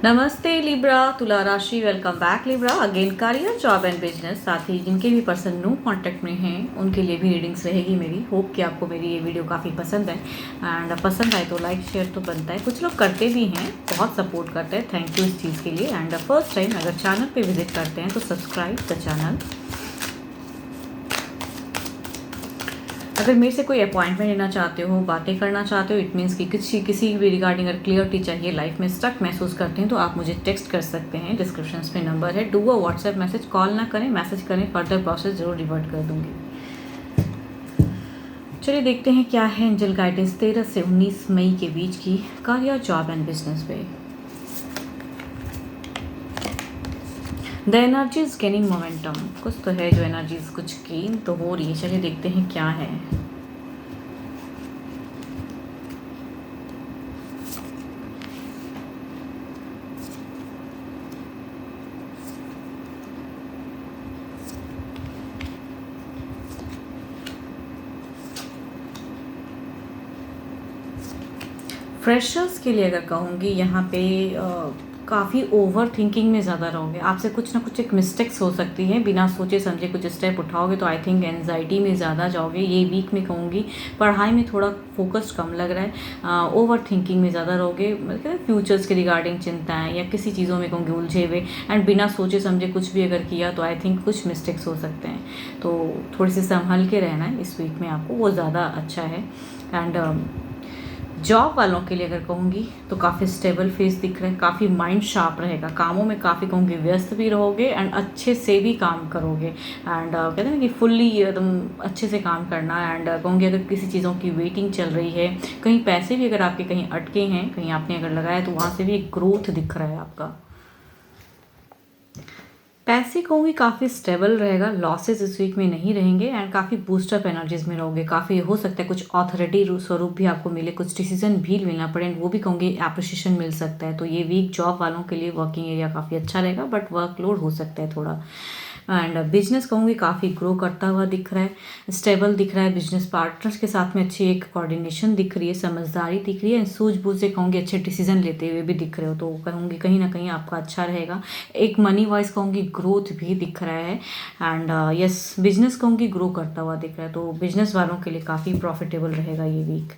नमस्ते लिब्रा, तुला राशि। Welcome back Libra again. Career, job and business, साथ ही जिनके भी पर्सन न्यू कांटेक्ट में हैं उनके लिए भी रीडिंग्स रहेगी मेरी। होप कि आपको मेरी ये वीडियो काफ़ी पसंद है एंड पसंद आए तो लाइक शेयर तो बनता है। कुछ लोग करते भी हैं, बहुत सपोर्ट करते हैं, थैंक यू इस चीज़ के लिए। एंड फर्स्ट टाइम अगर चैनल पर विजिट करते हैं तो सब्सक्राइब द चैनल। अगर मेरे से कोई अपॉइंटमेंट लेना चाहते हो, बातें करना चाहते हो, इट मीन्स कि किसी भी रिगार्डिंग अगर क्लियरिटी चाहिए, लाइफ में स्टक महसूस करते हैं तो आप मुझे टेक्स्ट कर सकते हैं। डिस्क्रिप्शन में नंबर है, do a WhatsApp message, call ना करें, मैसेज करें, फर्दर प्रोसेस जरूर रिवर्ट कर दूंगी। चलिए देखते हैं क्या है एंजल गाइडेंस 13 से 19 मई के बीच की करियर, जॉब एंड बिजनेस पे। The energy is gaining momentum. कुछ तो है जो एनर्जीज कुछ गेन तो हो रही है। चलिए देखते हैं क्या है। फ्रेशर्स के लिए अगर कहूँगी यहाँ पे काफ़ी ओवर थिंकिंग में ज़्यादा रहोगे। आपसे कुछ ना कुछ एक मिस्टेक्स हो सकती है, बिना सोचे समझे कुछ स्टेप उठाओगे तो आई थिंक एनजाइटी में ज़्यादा जाओगे। ये वीक में कहूँगी पढ़ाई में थोड़ा फोकस कम लग रहा है, ओवर थिंकिंग में ज़्यादा रहोगे। मतलब फ्यूचर्स के रिगार्डिंग चिंताएँ या किसी चीज़ों में कहूँगी उलझे हुए एंड बिना सोचे समझे कुछ भी अगर किया तो आई थिंक कुछ मिस्टेक्स हो सकते हैं। तो थोड़ी सी संभल के रहना है इस वीक में आपको, वो ज़्यादा अच्छा है। एंड जॉब वालों के लिए अगर कहूँगी तो काफ़ी स्टेबल फेस दिख रहा है, काफ़ी माइंड शार्प रहेगा, कामों में काफ़ी कहूँगी व्यस्त भी रहोगे एंड अच्छे से भी काम करोगे। एंड कहते हैं ना कि फुल्ली एकदम अच्छे से काम करना। एंड कहूँगी अगर किसी चीज़ों की वेटिंग चल रही है, कहीं पैसे भी अगर आपके कहीं अटके हैं, कहीं आपने अगर लगाया तो वहाँ से भी एक ग्रोथ दिख रहा है आपका। पैसे कहूँगी काफ़ी स्टेबल रहेगा, लॉसेस इस वीक में नहीं रहेंगे एंड काफ़ी बूस्टअप एनर्जीज में रहोगे। काफ़ी हो सकता है कुछ अथॉरिटी स्वरूप भी आपको मिले, कुछ डिसीजन भी लेना पड़े, वो भी कहूँगी अप्रिशिएशन मिल सकता है। तो ये वीक जॉब वालों के लिए वर्किंग एरिया काफ़ी अच्छा रहेगा, बट वर्कलोड हो सकता है थोड़ा। एंड बिजनेस कहूँगी काफ़ी ग्रो करता हुआ दिख रहा है, स्टेबल दिख रहा है। बिजनेस पार्टनर्स के साथ में अच्छी एक कोऑर्डिनेशन दिख रही है, समझदारी दिख रही है, सूझबूझ से कहूँगी अच्छे डिसीजन लेते हुए भी दिख रहे हो, तो कहूँगी कहीं ना कहीं आपका अच्छा रहेगा। एक मनी वाइज कहूँगी ग्रोथ भी दिख रहा है एंड यस बिजनेस कहूँगी ग्रो करता हुआ दिख रहा है। तो बिजनेस वालों के लिए काफ़ी प्रॉफिटेबल रहेगा ये वीक।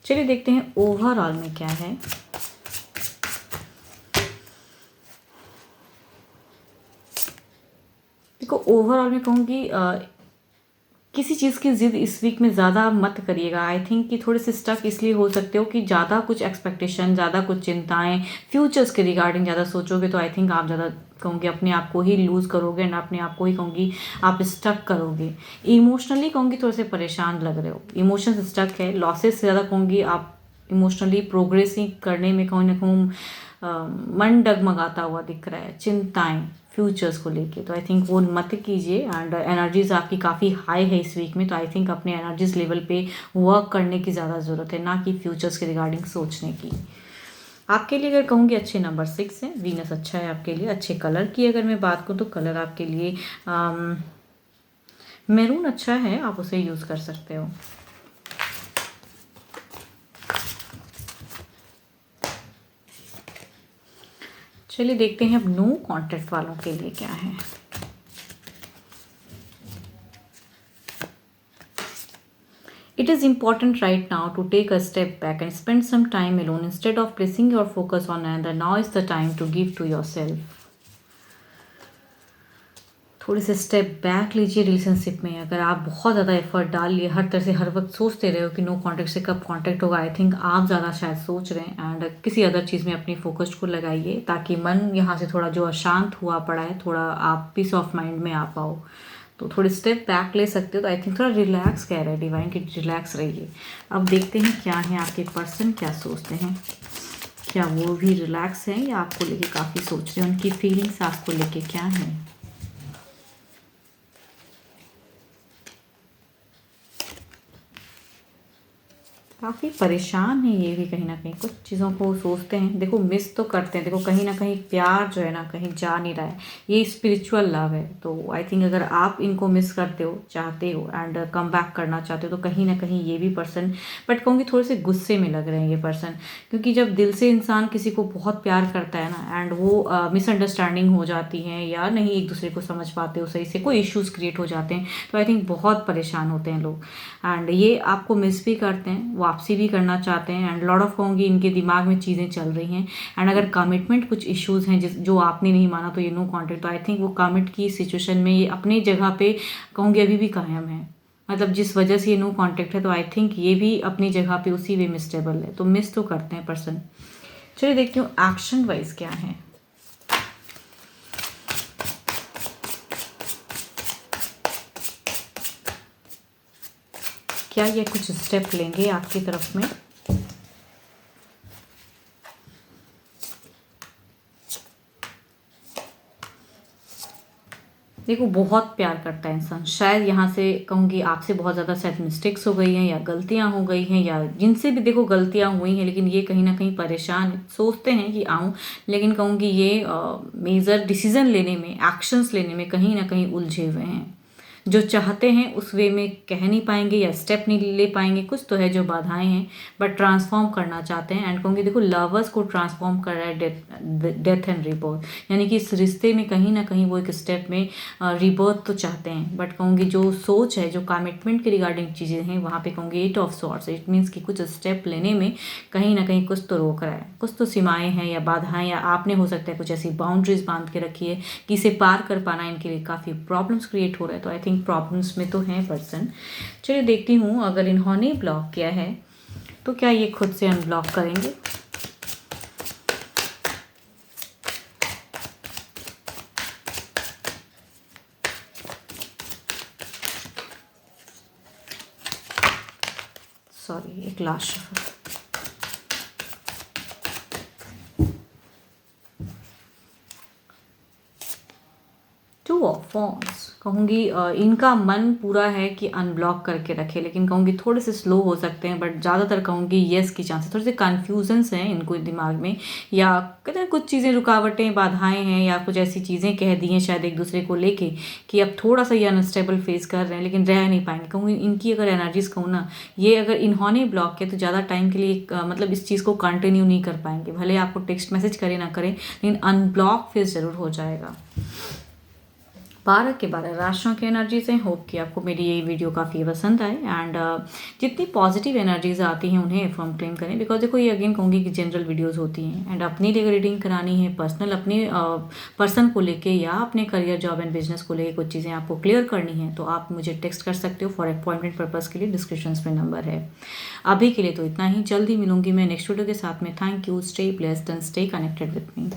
चलिए देखते हैं ओवरऑल में क्या है। देखो ओवरऑल में कहूँगी किसी चीज़ की ज़िद इस वीक में ज़्यादा मत करिएगा। आई थिंक कि थोड़े से स्टक इसलिए हो सकते हो कि ज़्यादा कुछ एक्सपेक्टेशन, ज़्यादा कुछ चिंताएं, फ्यूचर्स के रिगार्डिंग ज़्यादा सोचोगे तो आई थिंक आप ज़्यादा कहूँगी अपने आप को ही लूज़ करोगे एंड अपने आप को ही कहूँगी आप स्टक करोगे। इमोशनली कहूँगी थोड़े से परेशान लग रहे हो, इमोशंस स्टक है। लॉसेस से ज़्यादा कहूँगी आप इमोशनली प्रोग्रेस ही करने में कहूँ ना कहूँ मन डगमगाता हुआ दिख रहा है, चिंताएं फ्यूचर्स को लेके। तो आई थिंक वो मत कीजिए एंड एनर्जीज आपकी काफ़ी हाई है इस वीक में। तो आई थिंक अपने एनर्जीज लेवल पे वर्क करने की ज़्यादा ज़रूरत है, ना कि फ्यूचर्स के रिगार्डिंग सोचने की। आपके लिए अगर कहूँगी अच्छे नंबर 6 है, वीनस अच्छा है आपके लिए। अच्छे कलर की अगर मैं बात करूँ तो कलर आपके लिए मैरून अच्छा है, आप उसे यूज़ कर सकते हो। चलिए देखते हैं अब नो कॉन्ट्रैक्ट वालों के लिए क्या है। It is important right now to take a step back and spend some time alone instead of placing your focus on another. Now is the time to give to yourself. थोड़ी से step back लीजिए relationship में। अगर आप बहुत ज़्यादा effort डाल लिए, हर तरह से हर वक्त सोचते रहे हो कि नो कॉन्टैक्ट से कब कॉन्टैक्ट होगा, आई थिंक आप ज़्यादा शायद सोच रहे हैं एंड किसी अदर चीज़ में अपनी फोकस को लगाइए ताकि मन यहाँ से थोड़ा जो अशांत हुआ पड़ा है, थोड़ा आप पीस ऑफ माइंड में आ पाओ। तो थोड़े स्टेप बैक ले सकते हो। तो आई थिंक थोड़ा रिलैक्स कह रहे हैं डिवाइन कि रिलैक्स रहिए। अब देखते हैं क्या है आपके पर्सन क्या सोचते हैं, क्या वो भी रिलैक्स हैं या आपको लेके काफ़ी सोच रहे हैं, उनकी फीलिंग्स आपको लेके क्या है। काफ़ी परेशान है ये भी कहीं न कहीं, कुछ चीज़ों को सोचते हैं। देखो मिस तो करते हैं, देखो कहीं न कहीं प्यार जो है ना कहीं जा नहीं रहा है, ये स्पिरिचुअल लव है। तो आई थिंक अगर आप इनको मिस करते हो, चाहते हो एंड कम बैक करना चाहते हो, तो कहीं न कहीं ये भी पर्सन, बट कहूँगी थोड़े से गुस्से में लग रहे हैं ये पर्सन, क्योंकि जब दिल से इंसान किसी को बहुत प्यार करता है ना एंड वो मिसअंडरस्टैंडिंग हो जाती है या नहीं एक दूसरे को समझ पाते हो सही से, कोई इश्यूज़ क्रिएट हो जाते हैं, तो आई थिंक बहुत परेशान होते हैं लोग। एंड ये आपको मिस भी करते हैं, वापसी भी करना चाहते हैं एंड लॉट ऑफ कहूँगी इनके दिमाग में चीज़ें चल रही हैं। एंड अगर कमिटमेंट कुछ इश्यूज़ हैं जो आपने नहीं माना तो ये नो कॉन्टेक्ट, तो आई थिंक वो कमिट की सिचुएशन में ये अपनी जगह पे कहूँगी अभी भी कायम है। मतलब जिस वजह से ये नो कॉन्टेक्ट है, तो आई थिंक ये भी अपनी जगह पे उसी वे में स्टेबल है, तो मिस तो करते हैं पर्सन। चलिए देखती हूँ एक्शन वाइज क्या है। क्या ये कुछ स्टेप लेंगे आपकी तरफ में? देखो बहुत प्यार करता है इंसान, शायद यहाँ से कहूँगी आपसे बहुत ज़्यादा शायद मिस्टेक्स हो गई हैं या गलतियाँ हो गई हैं, या जिनसे भी देखो गलतियाँ हुई हैं, लेकिन ये कहीं ना कहीं परेशान है, सोचते हैं कि आऊँ, लेकिन कहूँगी ये मेजर डिसीजन लेने में, एक्शंस लेने में कहीं ना कहीं उलझे हुए हैं। जो चाहते हैं उस वे में कह नहीं पाएंगे या स्टेप नहीं ले पाएंगे, कुछ तो है जो बाधाएं हैं, बट ट्रांसफॉर्म करना चाहते हैं। एंड कहूँगी देखो लवर्स को ट्रांसफॉर्म कर रहा है डेथ एंड रिबर्थ, यानी कि इस रिश्ते में कहीं ना कहीं वो एक स्टेप में रिबर्थ तो चाहते हैं, बट कहूँगी जो सोच है, जो कमिटमेंट के रिगार्डिंग चीज़ें हैं, वहाँ पे कहूँगी 8 ऑफ सॉर्ड्स, इट मीन्स कि कुछ स्टेप लेने में कहीं ना कहीं कुछ तो रोक रहा है, कुछ तो सीमाएं हैं या बाधाएं, या आपने हो सकता है कुछ ऐसी बाउंड्रीज बांध के रखी है कि इसे पार कर पाना इनके लिए काफ़ी प्रॉब्लम्स क्रिएट हो रहा है। तो आई थिंक प्रॉब्लम्स में तो हैं पर्सन। चलिए देखती हूँ अगर इन्होंने ब्लॉक किया है तो क्या ये खुद से अनब्लॉक करेंगे। सॉरी, एक लास्ट शफल। 2 ऑफ वॉन्ड्स, कहूँगी इनका मन पूरा है कि अनब्लॉक करके रखे, लेकिन कहूँगी थोड़े से स्लो हो सकते हैं, बट ज़्यादातर कहूँगी येस की चांसेस, थोड़े से कन्फ्यूजन्स हैं इनको दिमाग में, या कहते हैं कुछ चीज़ें रुकावटें बाधाएं हैं, या कुछ ऐसी चीज़ें कह दी हैं शायद एक दूसरे को लेके कि अब थोड़ा सा ये अनस्टेबल फेस कर रहे हैं, लेकिन रह नहीं पाएंगे। कहूँगी इनकी अगर एनर्जीज कहूँ ना, ये अगर इन्होंने ब्लॉक किया तो ज़्यादा टाइम के लिए मतलब इस चीज़ को कंटिन्यू नहीं कर पाएंगे, भले आपको टेक्स्ट मैसेज करें ना करें, लेकिन अनब्लॉक फेस ज़रूर हो जाएगा। 12 के 12 राशियों की एनर्जीज हैं। होप कि आपको मेरी ये वीडियो काफ़ी पसंद आए एंड जितनी पॉजिटिव एनर्जीज आती हैं उन्हें फॉर्म क्लेम करें, बिकॉज देखो ये अगेन कहूँगी कि जनरल वीडियोस होती हैं एंड अपनी लिए रीडिंग करानी है, पर्सनल अपने पर्सन को लेके या अपने करियर जॉब एंड बिजनेस को लेके कुछ चीज़ें आपको क्लियर करनी है, तो आप मुझे टेक्स्ट कर सकते हो फॉर अपॉइंटमेंट पर्पज़ के लिए, डिस्क्रिप्शन में नंबर है। अभी के लिए तो इतना ही, जल्दी मिलूंगी मैं नेक्स्ट वीडियो के साथ में। Thank you, stay blessed and stay connected with me.